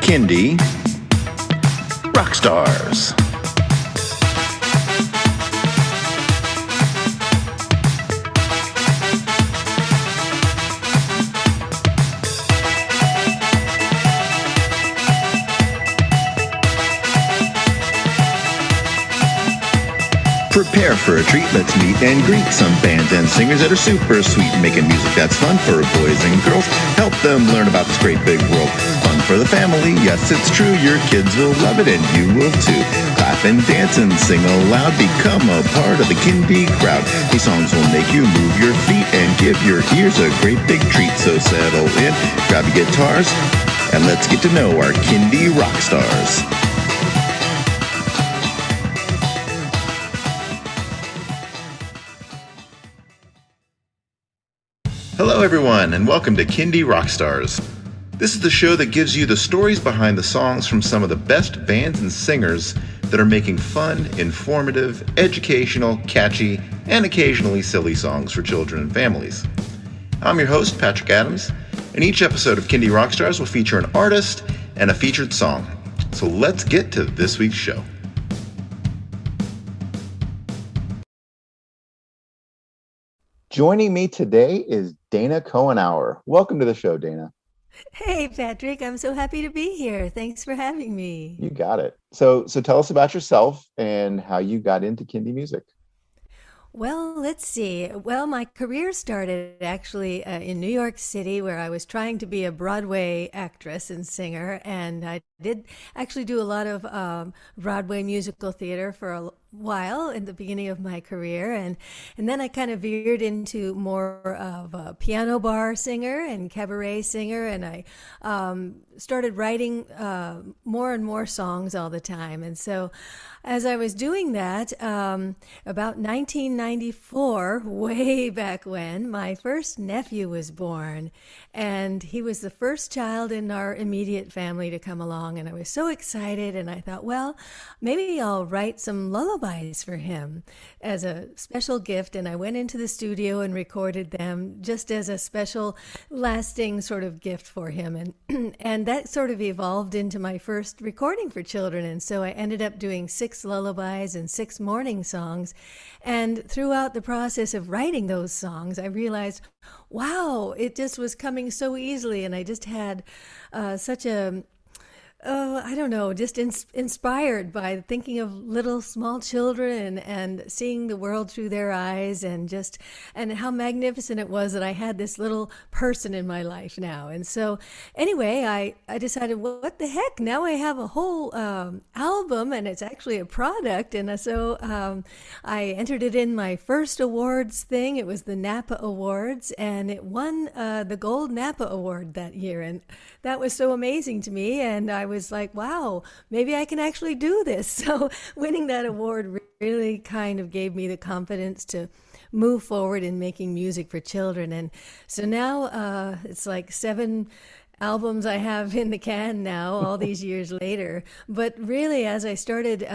Kindy Rockstars. Prepare for a treat, let's meet and greet some bands and singers that are super sweet, making music that's fun for boys and girls. Help them learn about this great big world. Fun for the family, yes it's true, your kids will love it and you will too. Clap and dance and sing aloud, become a part of the Kindy crowd. These songs will make you move your feet and give your ears a great big treat. So settle in, grab your guitars, and let's get to know our Kindy Rockstars. Hello everyone, and welcome to Kindy Rockstars. This is the show that gives you the stories behind the songs from some of the best bands and singers that are making fun, informative, educational, catchy, and occasionally silly songs for children and families. I'm your host, Patrick Adams, and each episode of Kindy Rockstars will feature an artist and a featured song. So let's get to this week's show. Joining me today is Dana Cohenauer. Welcome to the show, Dana. Hey, Patrick, I'm so happy to be here. Thanks for having You me. got it. So tell us about yourself and how you got into Kindy music. Well, let's see. Well, my career started actually in New York City, where I was trying to be a Broadway actress and singer. And I did actually do a lot of Broadway musical theater for a while in the beginning of my career. And then I kind of veered into more of a piano bar singer and cabaret singer. And I started writing more and more songs all the time. And so as I was doing that, about 1994, way back when, my first nephew was born. And he was the first child in our immediate family to come along. And I was so excited. And I thought, well, maybe I'll write some lullabies for him as a special gift. And I went into the studio and recorded them just as a special, lasting sort of gift for him. And that sort of evolved into my first recording for children. And so I ended up doing 6 lullabies and 6 morning songs. And throughout the process of writing those songs, I realized, wow, it just was coming so easily. And I just had such a I don't know, just inspired by thinking of little small children and seeing the world through their eyes and how magnificent it was that I had this little person in my life now. And so anyway, I decided, well, what the heck? Now I have a whole album and it's actually a product. And I entered it in my first awards thing. It was the Napa Awards and it won the Gold Napa Award that year. And that was so amazing to me. And I was like, wow, maybe I can actually do this. So winning that award really kind of gave me the confidence to move forward in making music for children. And so now it's like 7 albums I have in the can now, all these years later. But really, as I started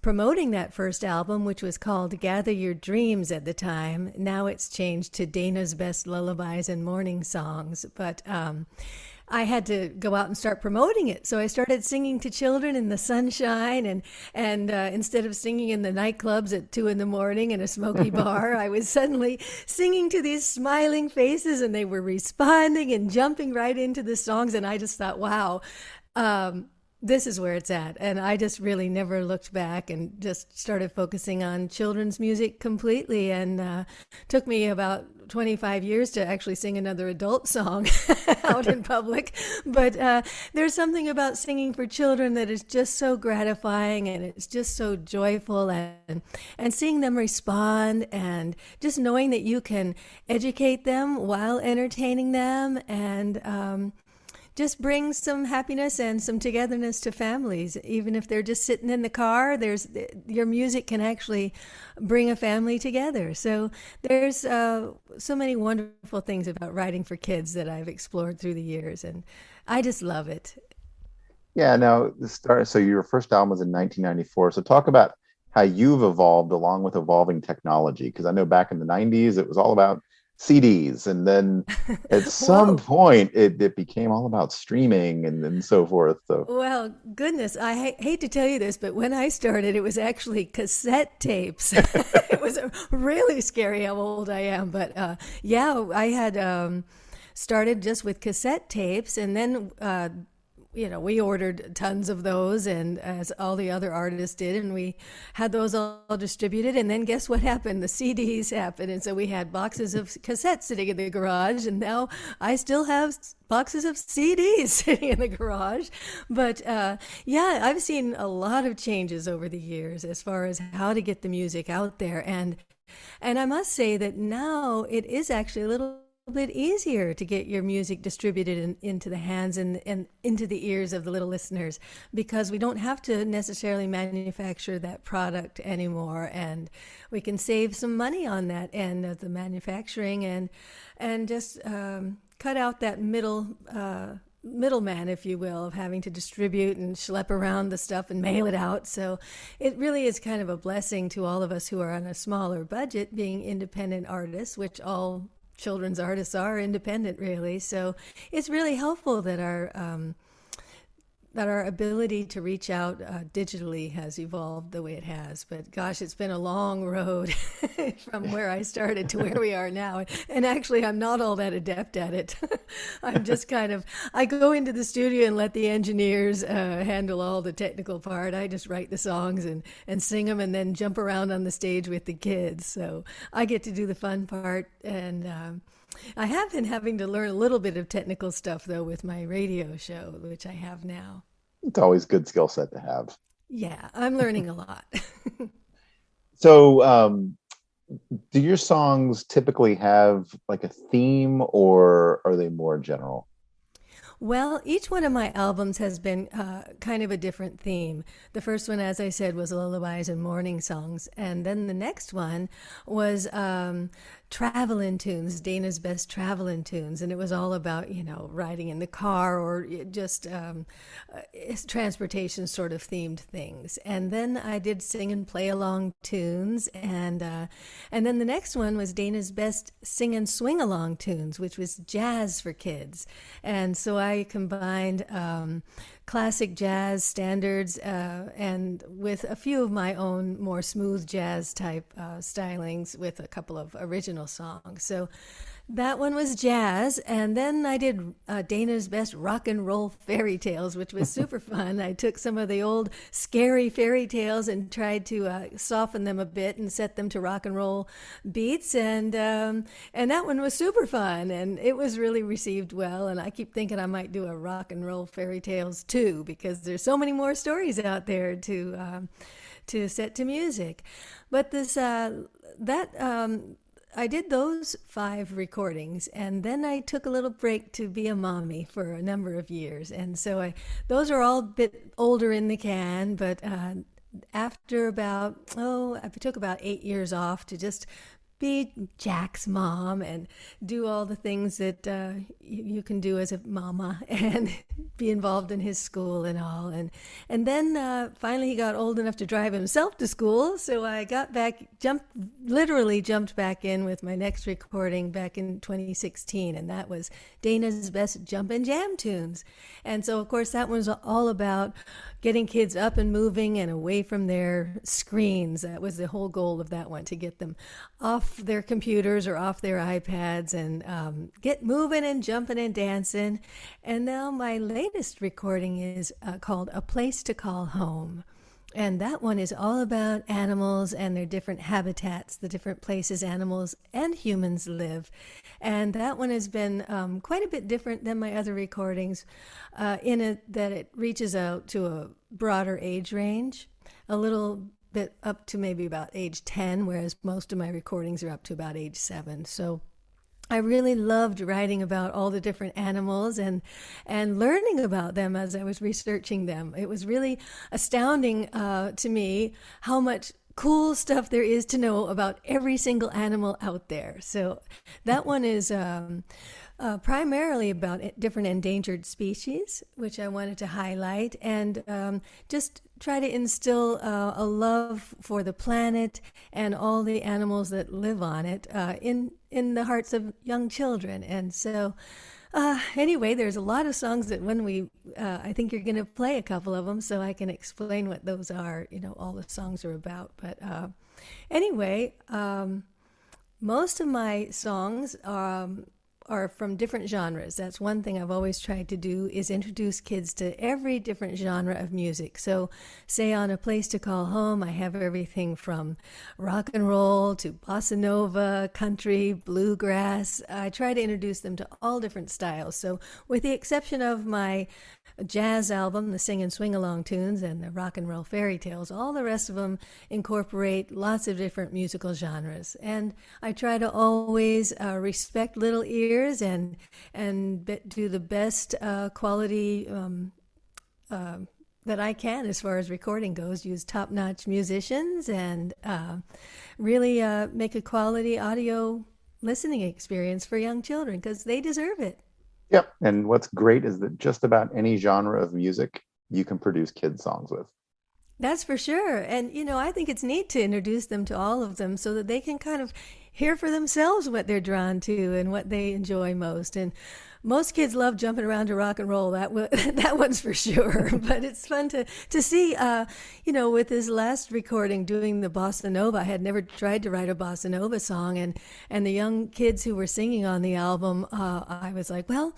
promoting that first album, which was called Gather Your Dreams at the time, now it's changed to Dana's Best Lullabies and Morning Songs. But I had to go out and start promoting it. So I started singing to children in the sunshine and instead of singing in the nightclubs at 2 in the morning in a smoky bar, I was suddenly singing to these smiling faces and they were responding and jumping right into the songs. And I just thought, wow, this is where it's at. And I just really never looked back and just started focusing on children's music completely. And took me about 25 years to actually sing another adult song out in public. But there's something about singing for children that is just so gratifying and it's just so joyful and seeing them respond and just knowing that you can educate them while entertaining them and just brings some happiness and some togetherness to families. Even if they're just sitting in the car, there's your music can actually bring a family together. So there's so many wonderful things about writing for kids that I've explored through the years, and I just love it. Yeah, now the start. So your first album was in 1994. So talk about how you've evolved along with evolving technology. Because I know back in the 90s, it was all about CDs, and then at some Whoa. point it became all about streaming and so forth. So Well, goodness, I hate to tell you this, but when I started, it was actually cassette tapes. It was really scary how old I am. But yeah, I had started just with cassette tapes, and then we ordered tons of those, and as all the other artists did, and we had those all distributed. And then guess what happened? The CDs happened, and so we had boxes of cassettes sitting in the garage, and now I still have boxes of CDs sitting in the garage. But yeah, I've seen a lot of changes over the years as far as how to get the music out there, and I must say that now it is actually a little bit easier to get your music distributed into the hands and into the ears of the little listeners, because we don't have to necessarily manufacture that product anymore, and we can save some money on that end of the manufacturing, and just cut out that middleman, if you will, of having to distribute and schlep around the stuff and mail it out. So it really is kind of a blessing to all of us who are on a smaller budget, being independent artists, which all children's artists are independent, really. So it's really helpful that our ability to reach out digitally has evolved the way it has. But gosh, it's been a long road from where I started to where we are now. And actually, I'm not all that adept at it. I'm just I go into the studio and let the engineers handle all the technical part. I just write the songs and sing them, and then jump around on the stage with the kids. So I get to do the fun part. And I have been having to learn a little bit of technical stuff, though, with my radio show, which I have now. it's always a good skill set to have. Yeah, I'm learning a lot. So do your songs typically have like a theme, or are they more general? Well, each one of my albums has been kind of a different theme. The first one, as I said, was lullabies and morning songs. And then the next one was traveling tunes, Dana's best traveling tunes. And it was all about, riding in the car, or just transportation sort of themed things. And then I did sing and play along tunes. And then the next one was Dana's best sing and swing along tunes, which was jazz for kids. And so I combined classic jazz standards and with a few of my own more smooth jazz type stylings with a couple of original songs. So that one was jazz. And then I did Dana's best rock and roll fairy tales, which was super fun. I took some of the old scary fairy tales and tried to soften them a bit and set them to rock and roll beats. And that one was super fun. And it was really received well. And I keep thinking I might do a rock and roll fairy tales too, because there's so many more stories out there to set to music. But I did those 5 recordings, and then I took a little break to be a mommy for a number of years. And so those are all a bit older in the can, but after I took about 8 years off to just be Jack's mom and do all the things that you can do as a mama, and be involved in his school and all. And then finally he got old enough to drive himself to school. So I literally jumped back in with my next recording back in 2016. And that was Dana's best jump and jam tunes. And so, of course, that was all about getting kids up and moving and away from their screens. That was the whole goal of that one, to get them off their computers or off their iPads and get moving and jumping and dancing. And now my latest recording is called A Place to Call Home. And that one is all about animals and their different habitats, the different places animals and humans live. And that one has been quite a bit different than my other recordings in it, that it reaches out to a broader age range, a little bit up to maybe about age 10, whereas most of my recordings are up to about age 7. So I really loved writing about all the different animals and learning about them as I was researching them. It was really astounding to me how much cool stuff there is to know about every single animal out there. So that one is primarily about different endangered species, which I wanted to highlight, and just try to instill a love for the planet and all the animals that live on it in the hearts of young children. And so, anyway, there's a lot of songs that when I think you're going to play a couple of them so I can explain what those are, all the songs are about. But anyway, most of my songs are from different genres. That's one thing I've always tried to do is introduce kids to every different genre of music. So say on A Place to Call Home, I have everything from rock and roll to bossa nova, country, bluegrass. I try to introduce them to all different styles. So with the exception of my jazz album, the Sing and Swing Along tunes and the rock and roll fairy tales, all the rest of them incorporate lots of different musical genres. And I try to always respect little ears and do the best quality that I can as far as recording goes. Use top-notch musicians and really make a quality audio listening experience for young children because they deserve it. Yep. And what's great is that just about any genre of music you can produce kids songs with. That's for sure. And, I think it's neat to introduce them to all of them so that they can kind of hear for themselves what they're drawn to and what they enjoy most. And most kids love jumping around to rock and roll. That one's for sure. But it's fun to see, with this last recording doing the bossa nova. I had never tried to write a bossa nova song. And the young kids who were singing on the album, I was like, well,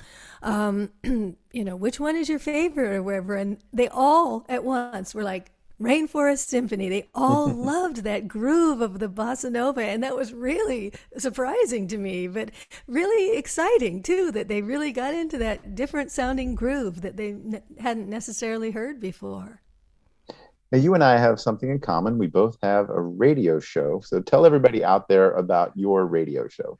which one is your favorite or wherever? And they all at once were like, Rainforest Symphony. They all loved that groove of the bossa nova, and that was really surprising to me, but really exciting too, that they really got into that different sounding groove that they hadn't necessarily heard before. Now, you and I have something in common. We both have a radio show. So tell everybody out there about your radio show.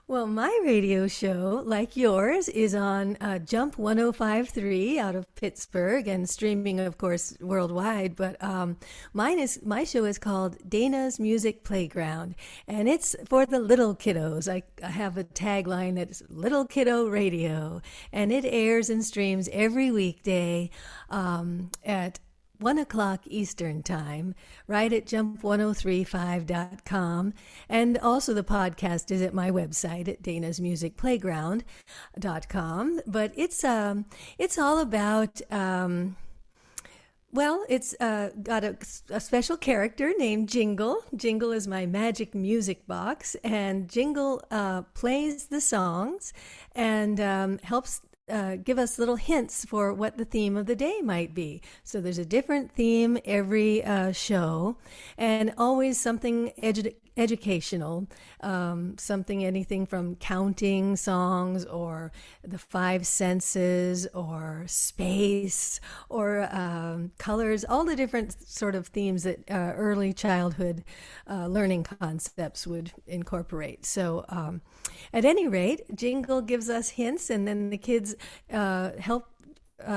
Well, my radio show, like yours, is on Jump 105.3 out of Pittsburgh and streaming, of course, worldwide. But my show is called Dana's Music Playground, and it's for the little kiddos. I have a tagline that's Little Kiddo Radio, and it airs and streams every weekday at 1 o'clock Eastern Time, right at jump1035.com. And also the podcast is at my website at danasmusicplayground.com. But it's all about, it's got a special character named Jingle. Jingle is my magic music box, and Jingle plays the songs and helps give us little hints for what the theme of the day might be. So there's a different theme every show, and always something educational, anything from counting songs or the five senses or space or colors, all the different sort of themes that early childhood learning concepts would incorporate. So at any rate, Jingle gives us hints, and then the kids help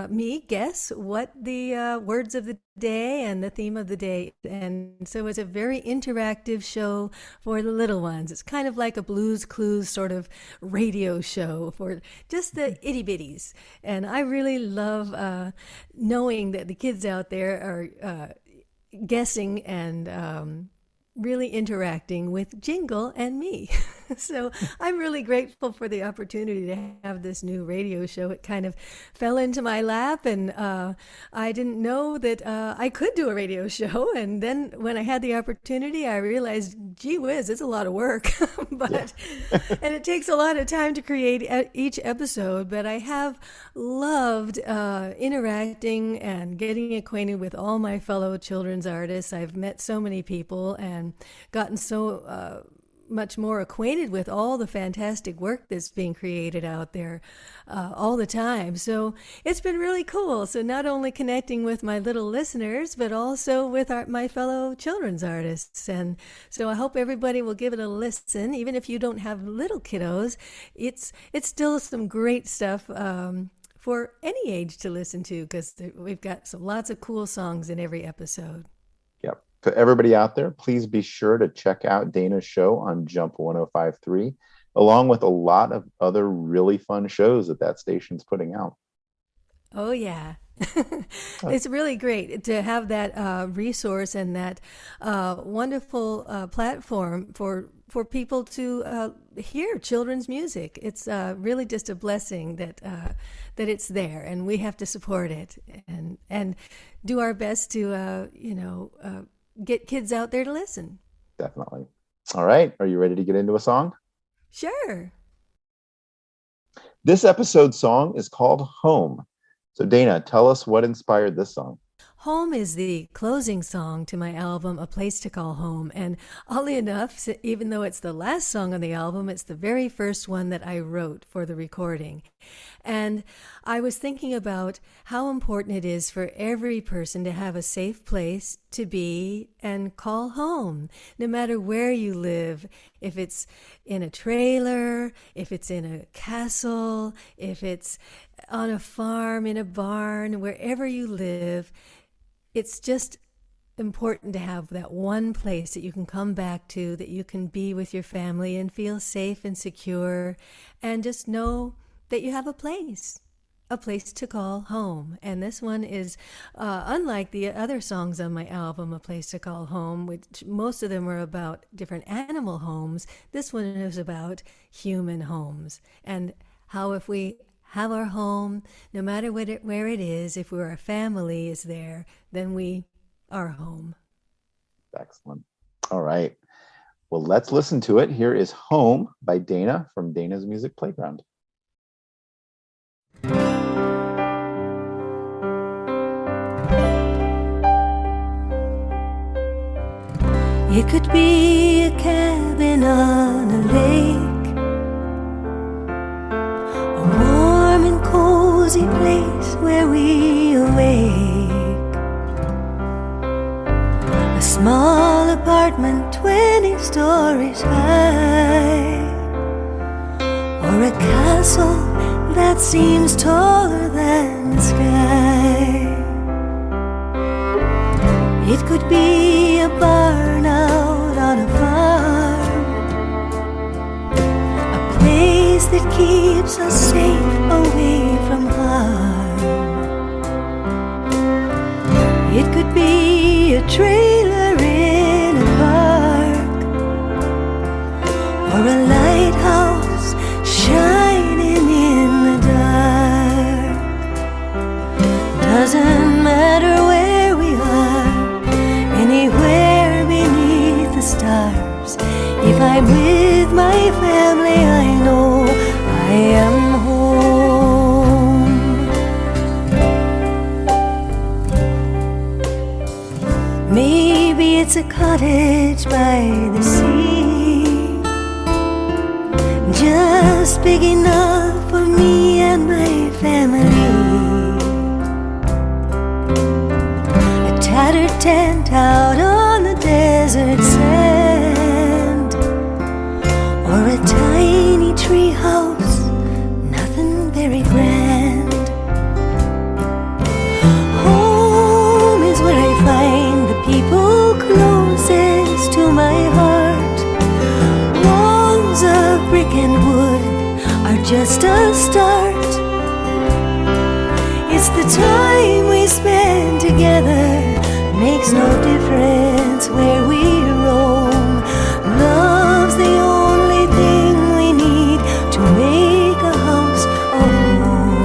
me guess what the words of the day and the theme of the day. And so it's a very interactive show for the little ones. It's kind of like a Blues Clues sort of radio show for just the itty bitties. And I really love knowing that the kids out there are guessing and really interacting with Jingle and me. So I'm really grateful for the opportunity to have this new radio show. It kind of fell into my lap, and I didn't know that I could do a radio show. And then when I had the opportunity, I realized, gee whiz, it's a lot of work. And it takes a lot of time to create each episode. But I have loved interacting and getting acquainted with all my fellow children's artists. I've met so many people and gotten so much more acquainted with all the fantastic work that's being created out there all the time. So it's been really cool. So not only connecting with my little listeners, but also with my fellow children's artists. And so I hope everybody will give it a listen. Even if you don't have little kiddos, it's still some great stuff for any age to listen to, because we've got lots of cool songs in every episode. Yep. To everybody out there, please be sure to check out Dana's show on Jump 105.3, along with a lot of other really fun shows that station's putting out. Oh, yeah. It's really great to have that resource and that wonderful platform for people to hear children's music. It's really just a blessing that it's there, and we have to support it and do our best to get kids out there to listen. Definitely. All right. Are you ready to get into a song? Sure. This episode's song is called Home. So, Dana, tell us what inspired this song. Home is the closing song to my album, A Place to Call Home. And oddly enough, even though it's the last song on the album, it's the very first one that I wrote for the recording. And I was thinking about how important it is for every person to have a safe place to be and call home, no matter where you live. If it's in a trailer, if it's in a castle, if it's on a farm, in a barn, wherever you live, it's just important to have that one place that you can come back to, that you can be with your family and feel safe and secure, and just know that you have a place to call home. And this one is unlike the other songs on my album, A Place to Call Home, which most of them are about different animal homes. This one is about human homes, and how if we have our home, no matter where it is, if our family is there, then we are home. Excellent. All right. Well, let's listen to it. Here is Home by Dana from Dana's Music Playground. It could be a cabin on a lake, a warm and cozy place where we awake, a small apartment 20 stories high, or a castle that seems taller than the sky. It could be a barn out on a farm, a place that keeps us safe away from harm. It could be a trailer in a park, or a lighthouse shining in the dark. Doesn't matter where we are, anywhere beneath the stars. If I'm with my family, I know I am home. Maybe it's a cottage by the sea, just big enough for me and my family. A tattered tent out on the desert sand, or a tiny tree house, nothing very grand. Home is where I find the people closest to my heart. Walls of brick and wood are just a start. It's the time we spend together, makes no difference where we roam. Love's the only thing we need to make a house a home.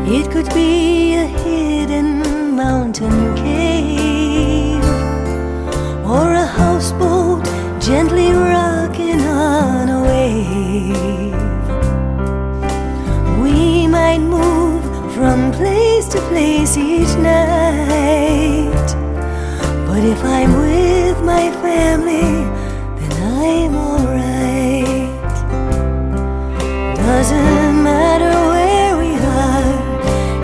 It could be a hidden mountain cave, or a houseboat gently rocking on a wave. We might move from place to place each night, but if I'm with my family, then I'm alright. Doesn't matter where we are,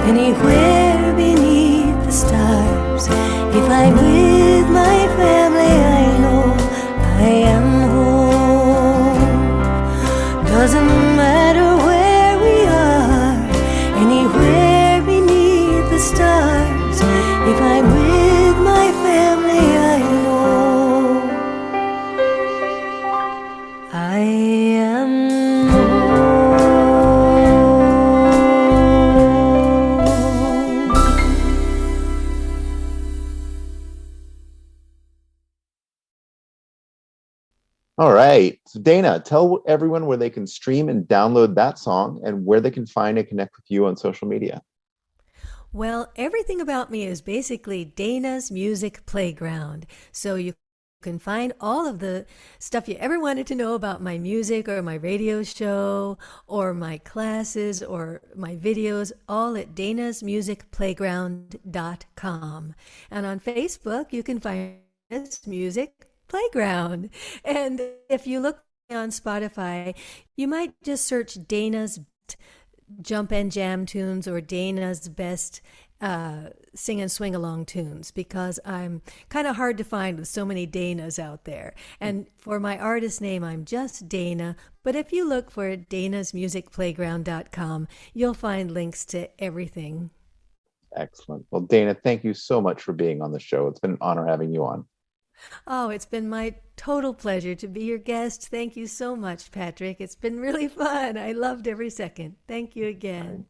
anywhere beneath the stars. If I'm with my family, I know I am home. Doesn't matter where we are, anywhere beneath the stars. If I'm with my family, I know I am All right. So Dana, tell everyone where they can stream and download that song and where they can find and connect with you on social media. Well, everything about me is basically Dana's Music Playground. So you can find all of the stuff you ever wanted to know about my music or my radio show or my classes or my videos, all at danasmusicplayground.com. And on Facebook, you can find Dana's Music Playground. And if you look on Spotify, you might just search Dana's Jump and Jam tunes or Dana's best sing and swing along tunes, because I'm kind of hard to find with so many Danas out there. And for my artist name, I'm just Dana. But if you look for danasmusicplayground.com, you'll find links to everything. Excellent. Well, Dana, thank you so much for being on the show. It's been an honor having you on. Oh, it's been my total pleasure to be your guest. Thank you so much, Patrick. It's been really fun. I loved every second. Thank you again.